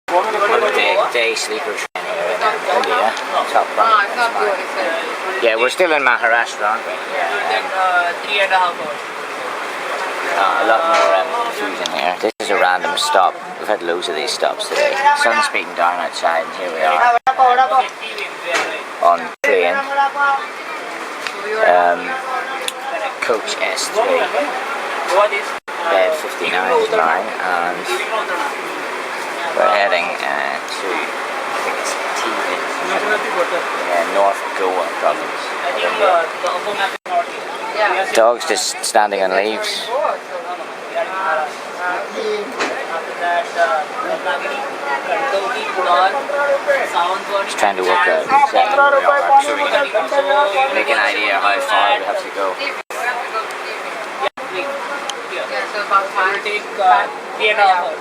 Day sleeper train here in India. Top right. Yeah, we're still in Maharastra, aren't we? Yeah. 3.5 hours. A lot more confusion here. This is a random stop. We've had loads of these stops today. Sun's beating down outside, and here we are on train. Coach S3. Bed 59 is mine, and we're heading to, I think it's North Goa province. Dogs just standing on leaves. Just trying to work out exactly where we are so we can make an idea how far we have to go. Yeah, so about 5 take 3.5 hours.